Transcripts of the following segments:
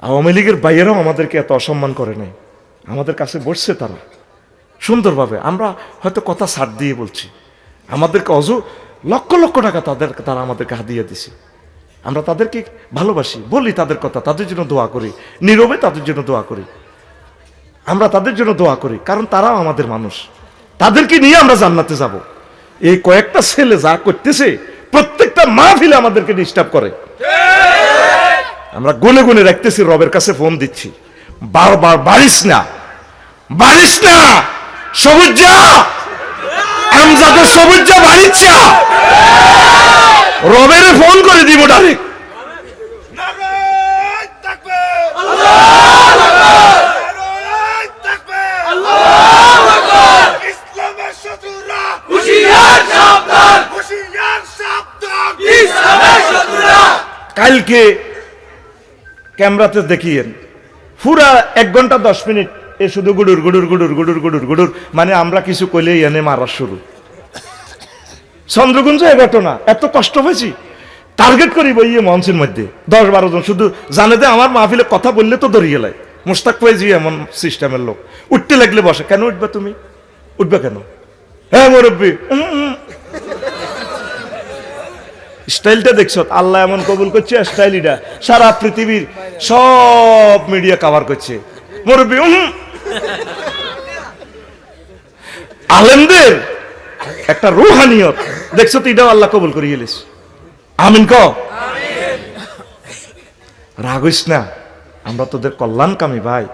আওয়ামী লীগের বাইরেও আমাদেরকে এত অসম্মান করে নাই, আমাদের কাছে বসছে তারা সুন্দরভাবে। আমরা হয়তো কথা ছাড় দিয়ে বলছি, আমাদেরকে লক্ষ লক্ষ টাকা তারা আমাদেরকে হাদিয়া দিছে। আমরা তাদেরকে ভালোবাসি, বলি তাদের কথা, তাদের জন্য দোয়া করি, নীরবে তাদের জন্য দোয়া করি। আমরা তাদের জন্য দোয়া করি, কারণ তারাও আমাদের মানুষ, তাদেরকে নিয়ে আমরা জান্নাতে যাব। এই কয়েকটা ছেলে যা করতেছে, প্রত্যেকটা মাহফিলে আমাদেরকে ডিস্টার্ব করে। আমরা গুনে গুনে রাখতেছি, রবের কাছে ফোন দিচ্ছি, বারবার বাড়িস না, বাড়িস না, সবুজ যা, আমজাদের সবুজ যা, বাড়িস যা। রবের ফোন করে দিব ডাইরেক্ট। কালকে ক্যামেরাতে দেখিয়েন, পুরা 1 ঘন্টা 10 মিনিট এ শুধু গুডুর গুডুর গুডুর গুডুর গুডুর গুডুর, মানে আমরা কিছু কইলেই এনে মারা শুরু। চন্দ্রগুঞ্জ এ ঘটনা এত কষ্ট হয়েছি, টার্গেট করি বইয়ে মঞ্চের মধ্যে 10-12 জন, শুধু জানে যে আমার মাহফিলে কথা বললে তো ধরিয়ে লাই। মোস্তাক ফয়েজি এমন সিস্টেমের লোক, উঠতে লাগলে বসে, কেন উঠবে তুমি, উঠবে কেন, হ্যাঁ মুরব্বী। স্টাইলটা দেখছ, আল্লাহ এমন কবুল করছে স্টাইলটা, সারা পৃথিবীর সব মিডিয়া কভার করছে। মুরব্বী আলেমদের একটা রুহানিয়ত দেখছো তো, এটাও আল্লাহ কবুল করিয়ে গেলিস। আমিন ক, রাগ হইস না, আমরা তোদের কল্যাণকামী ভাই।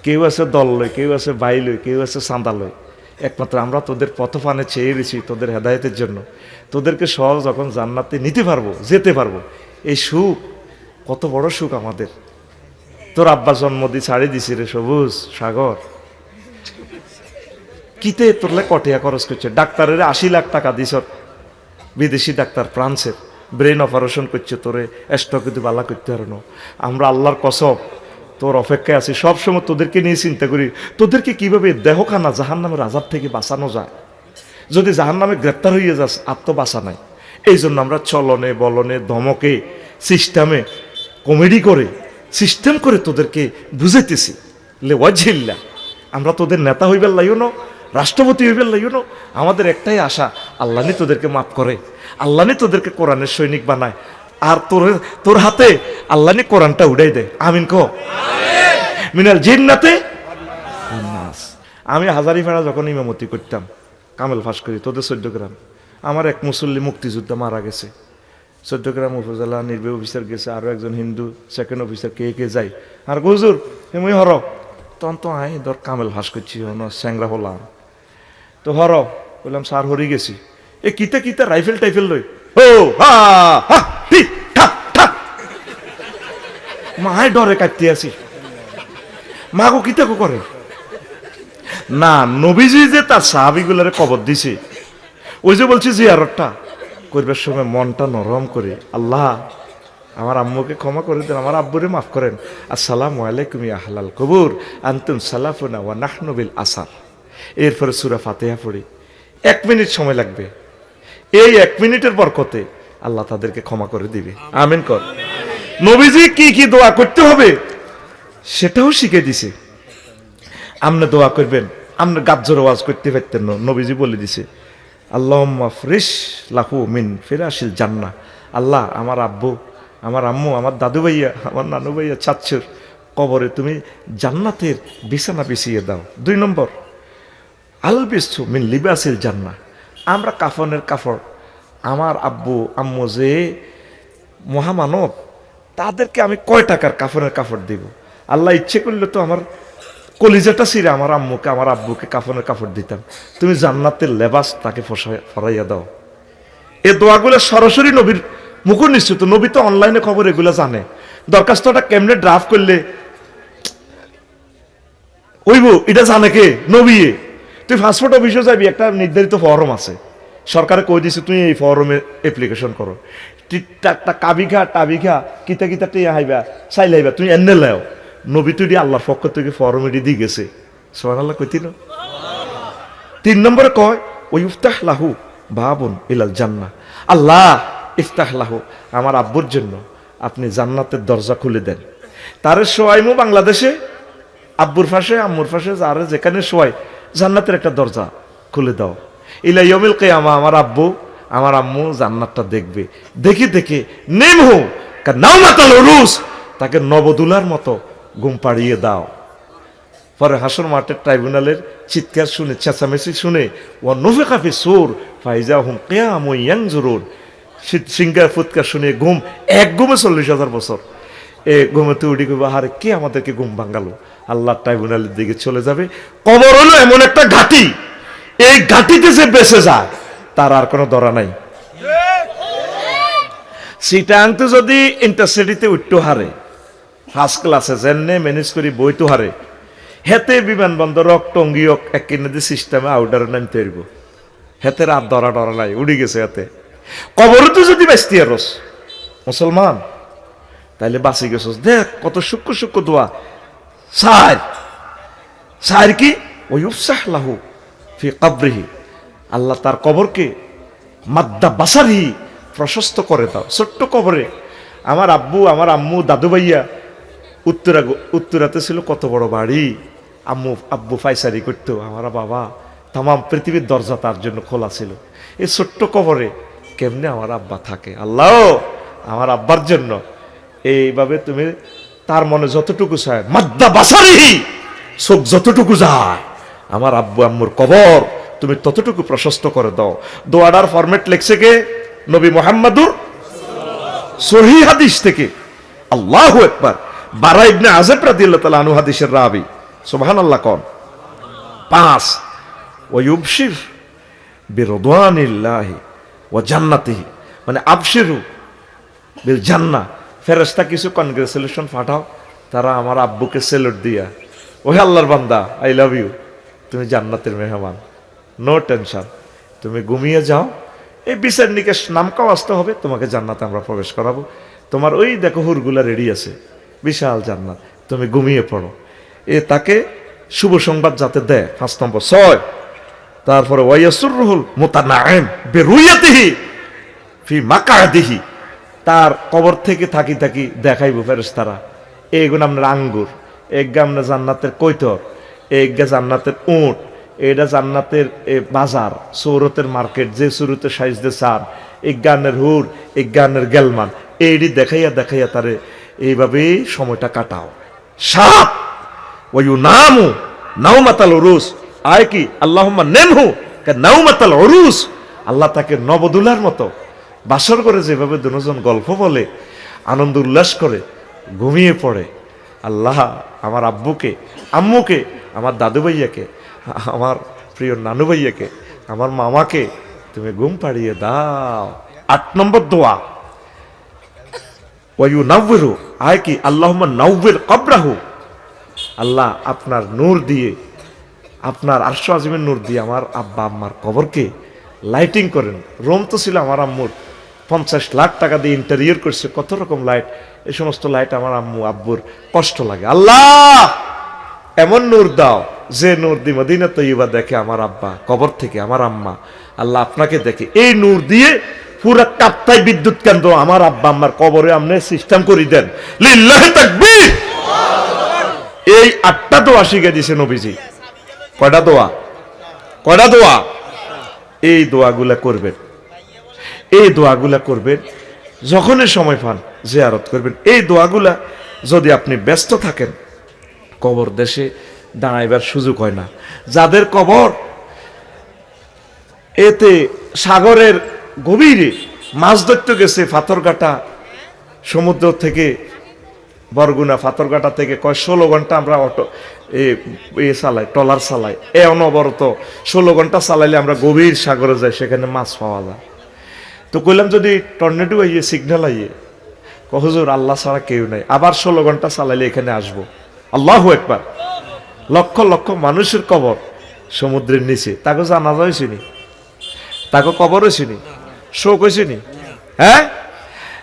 কেউ আছে দল লয়, কেউ আছে বাই লয়, কেউ আছে চাঁদা লয়, একমাত্র আমরা তোদের পথপানে চেয়ে রয়েছি তোদের হেদায়েতের জন্য। তোদেরকে সহ যখন জান্নাতে নিতে পারবো, যেতে পারবো, এই সুখ কত বড় সুখ আমাদের। তোর আব্বা জন্ম দিয়ে ছাড়ি দিছি রে সবুজ সাগর, কিতে তোরলে কটিয়া খরচ করছে। ডাক্তারের 80 লাখ টাকা দিছ, বিদেশি ডাক্তার ফ্রান্সের, ব্রেন অপারেশন করছে, তোরে স্টক কিন্তু বালা করতে পারো। আমরা আল্লাহর কসম তোর অপেক্ষায় আছি, সবসময় তোদেরকে নিয়ে চিন্তা করি, তোদেরকে কিভাবে দেহখানা জাহান্নামের আযাব থেকে বাঁচানো যায়। যদি জাহান্নামে গ্রেপ্তার হয়ে যাস, আর তো বাঁচা নাই। এই জন্য আমরা চলনে বলনে ধমকে সিস্টেমে কমেডি করে সিস্টেম করে তোদেরকে বুঝাইতেছি, লে ওয়াজহিল্লা, আমরা তোদের নেতা হইবার লাইও না, রাষ্ট্রপতি হইবার লাইও না। আমাদের একটাই আশা, আল্লাহ নি তোদেরকে মাফ করে, আল্লাহ নি তোদেরকে কোরআনের সৈনিক বানায়, আর তোর হাতে আল্লাহ নি কোরআনটা উড়াই দেয়। আমিন কো, মিনাল জিন্নাতে নাস। আমি হাজারিপাড়া যখন ইমামতি করতাম, কামেল ফাঁস করি, তোদের 14 গ্রাম, আমার এক মুসল্লি মুক্তিযোদ্ধা মারা গেছে, 14 গ্রাম উপজেলা নির্বাহী অফিসার গেছে, আরো একজন হিন্দু সেকেন্ড অফিসার, কে যায়। আর হুজুর এমনি হর, তখন তো আই ধর কামেল ফাঁস করছি, স্যাংরা হলাম তো হর, বললাম স্যার হরি গেছি। এ কিতে কিতে রাইফেল টাইফেল লই, ও হা হা ঠিক ঠাক ঠাক, মায় ডরে কাটতে আসি, মা গো কিতে করে না। নবীজি যে তার সাহাবীগুলারে কবর দিছে, ওই যে বলছি জিয়ারতটা করবার সময় মনটা নরম করে, আল্লাহ আমার আম্মুকে ক্ষমা করে দেন, আমার আব্বুরে মাফ করেন, আসসালামু আলাইকুম ইয়া আহলাল কবুর আনতুম সালাফুনা ওয়া নাহনু বিল আসার। এরপরে সূরা ফাতিহা পড়ি, 1 মিনিট সময় লাগবে। এই 1 মিনিটের বরকতে আল্লাহ তাদেরকে ক্ষমা করে দিবে। আমিন কর। নবীজি কি কি দোয়া করতে হবে সেটাও শিখে দিছে। আপনি দোয়া করবেন, আপনি গাজ্জর ওয়াজ করতে পারতেন না, নবীজি বলে দিছে, আল্লাহুম্মা ফরিশ লাহু মিন ফিরাশিল জান্নাহ। আল্লাহ আমার আব্বু, আমার আম্মু, আমার দাদু ভাইয়া, আমার নানু ভাইয়া, চাচ্চুর কবরে তুমি জান্নাতের বিছানা বিছিয়ে দাও। 2 নম্বর, আলবিসু মিন লিবাসিল জান্নাহ। আমরা কাফনের কাপড়, আমার আব্বু আম্মু যে মহামানব, তাদেরকে আমি কয় টাকার কাফনের কাপড় দিব? আল্লাহ ইচ্ছে করলে তো আমার কলিজাটা ছিঁড়ে আমার আম্মুকে আমার আব্বুকে কাফনের কাপড় দিতাম। তুমি জান্নাতের লেবাস তাকে ফরাইয়া দাও। এই দোয়াগুলো সরাসরি নবীর মুখ নিশ্চিত। নবী তো অনলাইনে খবর এগুলো জানে। দরখাস্তটা কেমনে ড্রাফট করলে ওইব এটা জানে কে? নবী। তুই পাসপোর্ট অফিসে যাবি, একটা নির্ধারিত ফরম আছে, সরকারে কই দিছে তুই এই ফরমে অ্যাপ্লিকেশন করো। কাবিঘা টাবিঘা কিতা কিতা টিয়া হাইবা চাইলে হাইবা তুমি এনে লাও। নবী তুই আল্লাহর পক্ষ থেকে ফরম এটি দিয়ে গেছে। সুবহানাল্লাহ কইতি না। 3 নম্বরে কয় ওই ইফতাহ লাহু বাবুন ইলাল জান্নাহ। আল্লাহ ইফতাহ লাহু, আমার আব্বুর জন্য আপনি জান্নাতের দরজা খুলে দেন। তারে শোয়াইমু বাংলাদেশে, আব্বুর পাশে আম্মুর পাশে, যারে যেখানে শোয়াই, জান্নাতের একটা দরজা খুলে দাও। ইলা ইয়াউমিল কিয়ামা আমার আব্বু আমার আম্মু জান্নাতটা দেখবে, দেখে দেখে নেমহু কানাউমাতাল উরুস, তাকে নবদুলার মতো ঘুম পাড়িয়ে দাও। পরে হাসর মাঠের ট্রাইব্যুনালের চিৎকার শুনে, চেঁচামেচি শুনে, ও নুফিখা ফিস সূর ফাইজাহুম কিয়ামুন ইয়ানজুরুন, সিংগার ফুৎকার শুনে ঘুম, এক ঘুমে 40,000 বছর। এ ঘুমেতে উঠি করবো, আরে কে আমাদেরকে ঘুম ভাঙালো? আল্লাহ ট্রাইব্যুনালের দিকে চলে যাবে। কবর হলো এমন একটা ঘাঁটি, এই ঘাঁটিতে যে বেঁচে যায় তার আর কোনো ধরা নাই। সিটাংতে যদি ইন্টারসিটিতে উঠতে হারে, ফার্স্ট ক্লাসে যেনে ম্যানেজ করি বইতে হারে, হেতে বিমানবন্দর টঙ্গি এক কিনে সিস্টেমে আউটারে নামতে পারব, হেতে রাত ধরা ডরা নাই, উড়ি গেছে হাতে। কবরে তো যদি বাঁচতি আরস মুসলমান, তাইলে বাঁচি গেছস। দেখ কত সূক্ষ্ম সূক্ষ্ম দোয়া। সার কি ওই উফসাহ লাহু ফি কবরিহি, আল্লাহ তার কবরকে মাদ্দা বাসারিহি প্রশস্ত করে দাও। ছোট্ট কবরে আমার আব্বু আমার আম্মু দাদু ভাইয়া উত্তরাতে ছিল কত বড় বাড়ি, আব্বু ফাইসারি করতো, আমার বাবা তাম পৃথিবীর দরজা তার জন্য খোলা ছিল। এই ছোট্ট কবরে কেমনে আমার আব্বা থাকে? আল্লাহ আমার আব্বার জন্য এইভাবে তুমি তার মনে যতটুকু চায়, মাদ্দা বাসারিহি, চোখ যতটুকু যায়, আমার আব্বু আম্মুর কবর তুমি ততটুকু প্রশস্ত করে দাও। দোয়াটার ফরম্যাট লেখছে কে? নবী মুহাম্মাদুর সহিহ হাদিস থেকে। আল্লাহু আকবার। বারা ইবনে আযাব রাদিয়াল্লাহু তাআলা আনহু হাদিসের রাবি, সুবহানাল্লাহ কোন। 5 ওয়া ইউবশির বিরিদওয়ানিল্লাহি ওয়া জান্নাতিহি, মানে আবশিরু বিল জান্নাহ। ফেরেশতা কিছু কনগ্রেচুলেশন পাঠাও, তারা আমার আব্বুকে সেলুট দিয়া, ওহে আল্লাহর বান্দা আই লাভ ইউ, তুমি জান্নাতের মেহমান, নো টেনশন, তুমি ঘুমিয়ে যাও, এই বিচার নিকেশ নামকাও আসতে হবে, তোমাকে জান্নাতে আমরা প্রবেশ করাবো। তোমার ওই দেখো হুরগুলা রেডি আছে, বিশাল জান্নাত, তুমি ঘুমিয়ে পড়ো। এ তাকে শুভ সংবাদ যাতে দেয়। 5 নম্বর। 6 তারপরে ওয়াইয়াসুররুহুল মুতানাইম বিরুয়াতিহি ফি মাকাদিহি, তার কবর থেকে থাকি থাকি দেখাইবো ফেরেশতারা, এইগুলো আপনার আঙ্গুর, এগা আপনার জান্নাতের কৈতর, এগা জান্নাতের উট, এটা জান্নাতের বাজার, সৌরতের মার্কেট, যে সুরতে সাইজদে চান, এই গানের হুর, এই গানের গেলমান, এইটি দেখাইয়া দেখাইয়া তারে এইভাবেই সময়টা কাটাও। 7 ওয়ু নামু নাউমাতাল উরুস, আয় কি আল্লাহুম্মা নেমহু নাউমাতাল উরুস, আল্লাহ তাকে নবদুলার মতো বাসর করে যেভাবে দুজন গল্প বলে, আনন্দ উল্লাস করে ঘুমিয়ে পড়ে, আল্লাহ আমার আব্বুকে আম্মুকে, আমার দাদু ভাইয়াকে, আমার প্রিয় নানু ভাইয়াকে, আমার মামাকে তুমি ঘুম পাড়িয়ে দাও। 8 নম্বর দোয়া ওয়ায়ু নাওয়িরু, আয় কি আল্লাহুম্মা নাওয়ির কবরাহু, আল্লাহ আপনার নূর দিয়ে, আপনার আরশ আজিমের নূর দিয়ে আমার আব্বা আম্মার কবরকে লাইটিং করেন। রুম তো ছিল আমার আম্মুর 50 লাখ টাকা দিয়ে ইন্টেরিয়র করছে, কত রকম লাইট, এই সমস্ত লাইট আমার আম্মু আব্বুর কষ্ট লাগে। আল্লাহ এমন নূর দাও যে নূর দিয়ে মদিনা তৈয়বা দেখে আমার আব্বা কবর থেকে, আমার আম্মা আল্লাহ আপনাকে দেখে, এই নূর দিয়ে পুরা কাপ্তাই বিদ্যুৎ কেন্দ্র আমার আব্বা আম্মার কবরে আপনি সিস্টেম করে দেন। লিল্লাহি তাকবীর। এই 8টা দোয়া শিখে দিয়েছে নবীজি। কয়টা দোয়া? কয়টা দোয়া? এই দোয়াগুলা করবেন, এই দোয়াগুলা করবেন, যখনই সময় পান জিয়ারত করবেন। এই দোয়াগুলা যদি আপনি ব্যস্ত থাকেন, কবর দেশে দাঁড়াইবার সুযোগ হয় না। যাদের কবর এতে সাগরের গভীরে মাছ ধরতে গেছে, পাথরঘাটা সমুদ্র থেকে, বরগুনা পাথরঘাটা থেকে 16 ঘন্টা আমরা অটো চালাই, ট্রলার চালাই, অনবরত 16 ঘন্টা চালাইলে আমরা গভীর সাগরে যাই, সেখানে মাছ পাওয়া যায়। তো কইলাম যদি টর্নেডো আইয়ে, সিগন্যাল আইয়ে, হুজুর আল্লাহ ছাড়া কেউ নাই, আবার 16 ঘন্টা চালাইলে এখানে আসবো। আল্লাহু আকবার। লক্ষ লক্ষ মানুষের কবর সমুদ্রের নিচে, তাকে জানাজা হয়েছিনি, তাকে কবর হয়েছিনি, শোক হয়েছিনি, হ্যাঁ